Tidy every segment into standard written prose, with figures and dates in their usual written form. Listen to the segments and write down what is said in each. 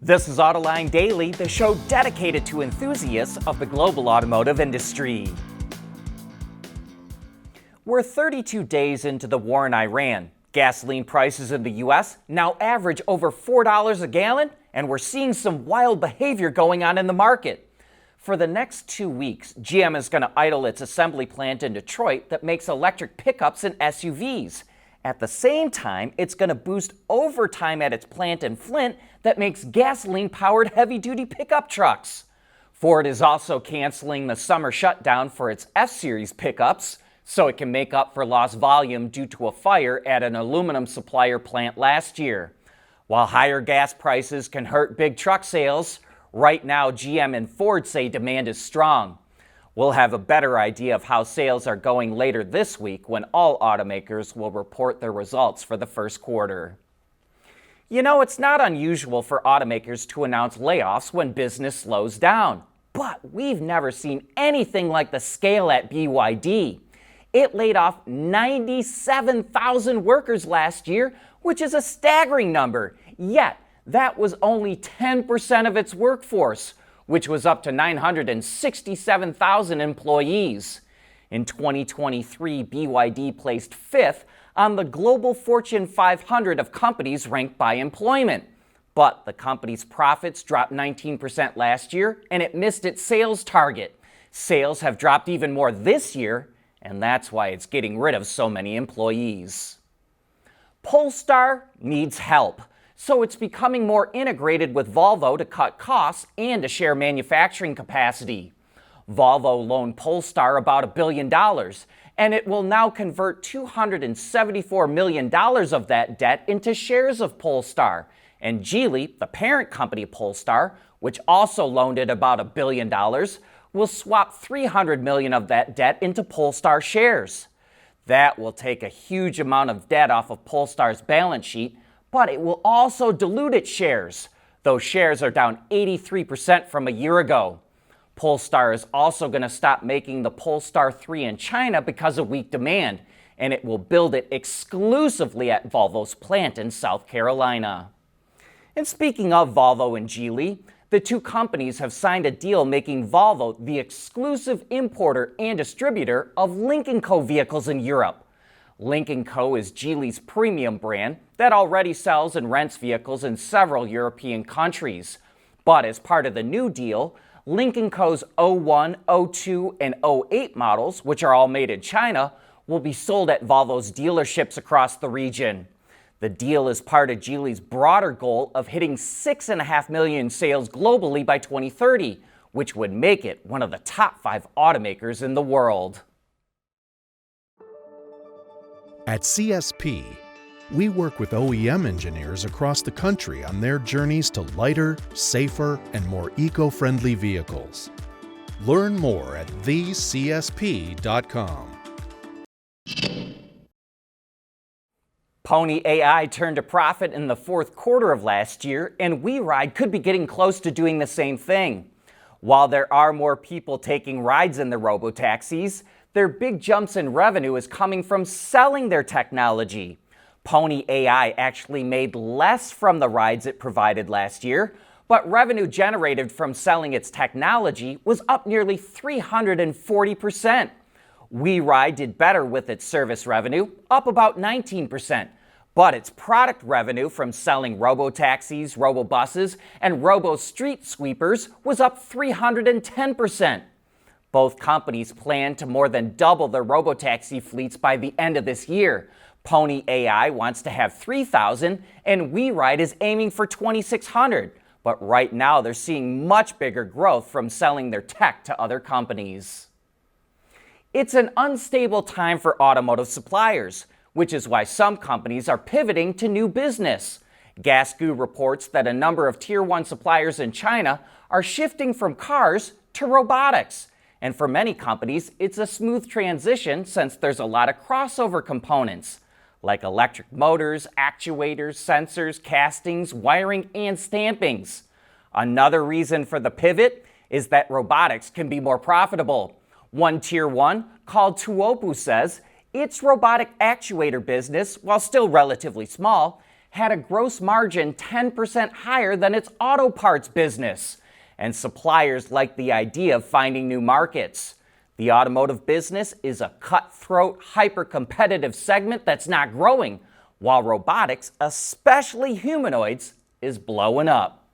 This is Autoline Daily, the show dedicated to enthusiasts of the global automotive industry. We're 32 days into the war in Iran. Gasoline prices in the U.S. now average over $4 a gallon, and we're seeing some wild behavior going on in the market. For the next 2 weeks, GM is going to idle its assembly plant in Detroit that makes electric pickups and SUVs. At the same time, it's going to boost overtime at its plant in Flint that makes gasoline-powered heavy-duty pickup trucks. Ford is also canceling the summer shutdown for its F-Series pickups so it can make up for lost volume due to a fire at an aluminum supplier plant last year. While higher gas prices can hurt big truck sales, right now GM and Ford say demand is strong. We'll have a better idea of how sales are going later this week when all automakers will report their results for the first quarter. You know, it's not unusual for automakers to announce layoffs when business slows down, but we've never seen anything like the scale at BYD. It laid off 97,000 workers last year, which is a staggering number, yet that was only 10% of its workforce, which was up to 967,000 employees. In 2023, BYD placed fifth on the global Fortune 500 of companies ranked by employment. But the company's profits dropped 19% last year, and it missed its sales target. Sales have dropped even more this year, and that's why it's getting rid of so many employees. Polestar needs help, so it's becoming more integrated with Volvo to cut costs and to share manufacturing capacity. Volvo loaned Polestar about $1 billion, and it will now convert $274 million of that debt into shares of Polestar. And Geely, the parent company of Polestar, which also loaned it about $1 billion, will swap $300 million of that debt into Polestar shares. That will take a huge amount of debt off of Polestar's balance sheet, but it will also dilute its shares. Those shares are down 83% from a year ago. Polestar is also going to stop making the Polestar 3 in China because of weak demand, and it will build it exclusively at Volvo's plant in South Carolina. And speaking of Volvo and Geely, the two companies have signed a deal making Volvo the exclusive importer and distributor of Lynk & Co vehicles in Europe. Lynk & Co is Geely's premium brand that already sells and rents vehicles in several European countries. But as part of the new deal, Lynk & Co's 01, 02, and 08 models, which are all made in China, will be sold at Volvo's dealerships across the region. The deal is part of Geely's broader goal of hitting 6.5 million sales globally by 2030, which would make it one of the top 5 automakers in the world. At CSP, we work with OEM engineers across the country on their journeys to lighter, safer, and more eco-friendly vehicles. Learn more at thecsp.com. Pony.ai turned a profit in the fourth quarter of last year, and WeRide could be getting close to doing the same thing. While there are more people taking rides in the Robotaxis, their big jumps in revenue is coming from selling their technology. Pony.ai actually made less from the rides it provided last year, but revenue generated from selling its technology was up nearly 340%. WeRide did better with its service revenue, up about 19%, but its product revenue from selling Robotaxis, Robobuses, and Robo Street Sweepers was up 310%. Both companies plan to more than double their Robotaxi fleets by the end of this year. Pony.ai wants to have 3,000, and WeRide is aiming for 2,600. But right now, they're seeing much bigger growth from selling their tech to other companies. It's an unstable time for automotive suppliers, which is why some companies are pivoting to new business. Gasgoo reports that a number of Tier 1 suppliers in China are shifting from cars to robotics. And for many companies, it's a smooth transition since there's a lot of crossover components, like electric motors, actuators, sensors, castings, wiring, and stampings. Another reason for the pivot is that robotics can be more profitable. One Tier 1, called Tuopu, says its robotic actuator business, while still relatively small, had a gross margin 10% higher than its auto parts business, and suppliers like the idea of finding new markets. The automotive business is a cutthroat, hyper-competitive segment that's not growing, while robotics, especially humanoids, is blowing up.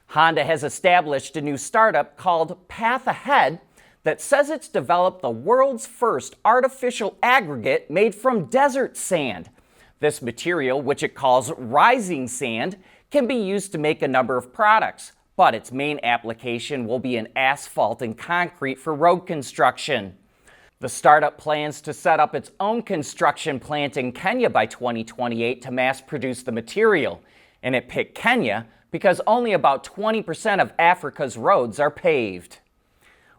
Honda has established a new startup called Path Ahead that says it's developed the world's first artificial aggregate made from desert sand. This material, which it calls rising sand, can be used to make a number of products, but its main application will be in asphalt and concrete for road construction. The startup plans to set up its own construction plant in Kenya by 2028 to mass produce the material, and it picked Kenya because only about 20% of Africa's roads are paved.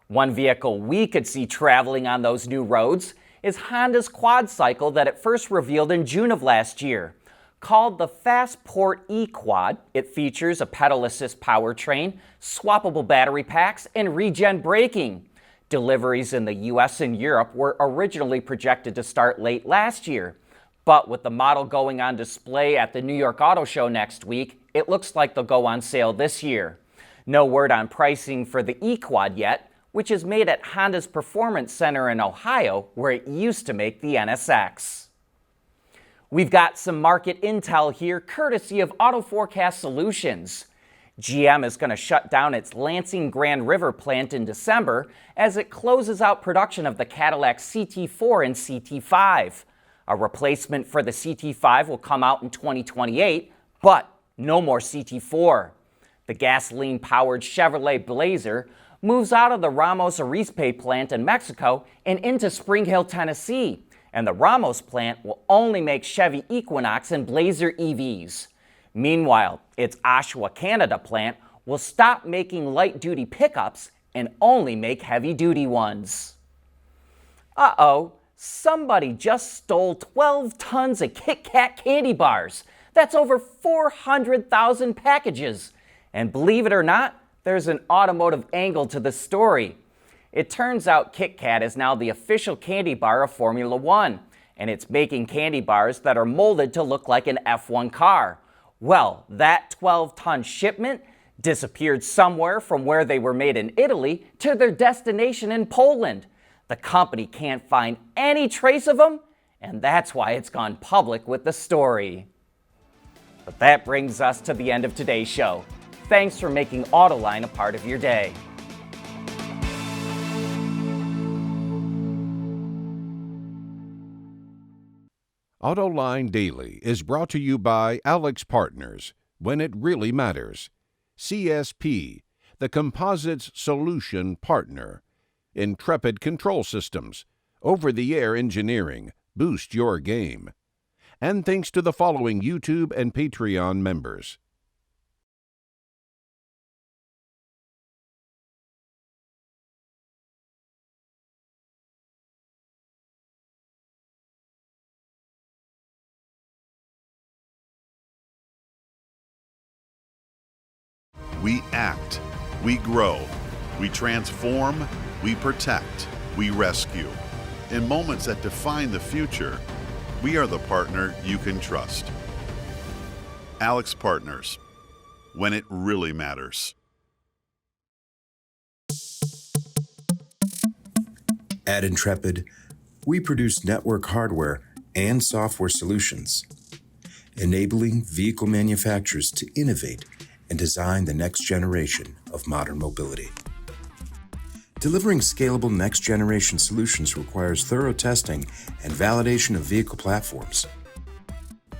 One vehicle we could see traveling on those new roads is Honda's quad cycle that it first revealed in June of last year. Called the Fastport eQuad, it features a pedal assist powertrain, swappable battery packs, and regen braking. Deliveries in the US and Europe were originally projected to start late last year, but with the model going on display at the New York Auto Show next week, it looks like they'll go on sale this year. No word on pricing for the eQuad yet, which is made at Honda's Performance Center in Ohio, where it used to make the NSX. We've got some market intel here, courtesy of Auto Forecast Solutions. GM is going to shut down its Lansing Grand River plant in December as it closes out production of the Cadillac CT4 and CT5. A replacement for the CT5 will come out in 2028, but no more CT4. The gasoline-powered Chevrolet Blazer moves out of the Ramos Arizpe plant in Mexico and into Spring Hill, Tennessee, and the Ramos plant will only make Chevy Equinox and Blazer EVs. Meanwhile, its Oshawa, Canada plant will stop making light-duty pickups and only make heavy-duty ones. Uh-oh, somebody just stole 12 tons of Kit Kat candy bars. That's over 400,000 packages. And believe it or not, there's an automotive angle to the story. It turns out Kit Kat is now the official candy bar of Formula One, and it's making candy bars that are molded to look like an F1 car. Well, that 12-ton shipment disappeared somewhere from where they were made in Italy to their destination in Poland. The company can't find any trace of them, and that's why it's gone public with the story. But that brings us to the end of today's show. Thanks for making Autoline a part of your day. Autoline Daily is brought to you by Alex Partners, when it really matters. CSP, the Composites Solution Partner. Intrepid Control Systems, over-the-air engineering, boost your game. And thanks to the following YouTube and Patreon members. We act, we grow, we transform, we protect, we rescue. In moments that define the future, we are the partner you can trust. Alex Partners, when it really matters. At Intrepid, we produce network hardware and software solutions, enabling vehicle manufacturers to innovate and design the next generation of modern mobility. Delivering scalable next-generation solutions requires thorough testing and validation of vehicle platforms.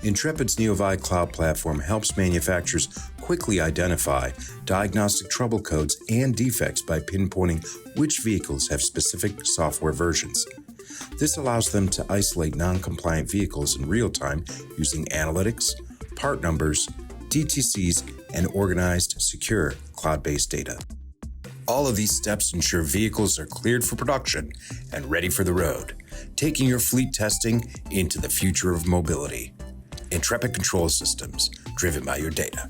Intrepid's NeoVi cloud platform helps manufacturers quickly identify diagnostic trouble codes and defects by pinpointing which vehicles have specific software versions. This allows them to isolate non-compliant vehicles in real time using analytics, part numbers, DTCs, and organized, secure, cloud-based data. All of these steps ensure vehicles are cleared for production and ready for the road, taking your fleet testing into the future of mobility. Intrepid Control Systems, driven by your data.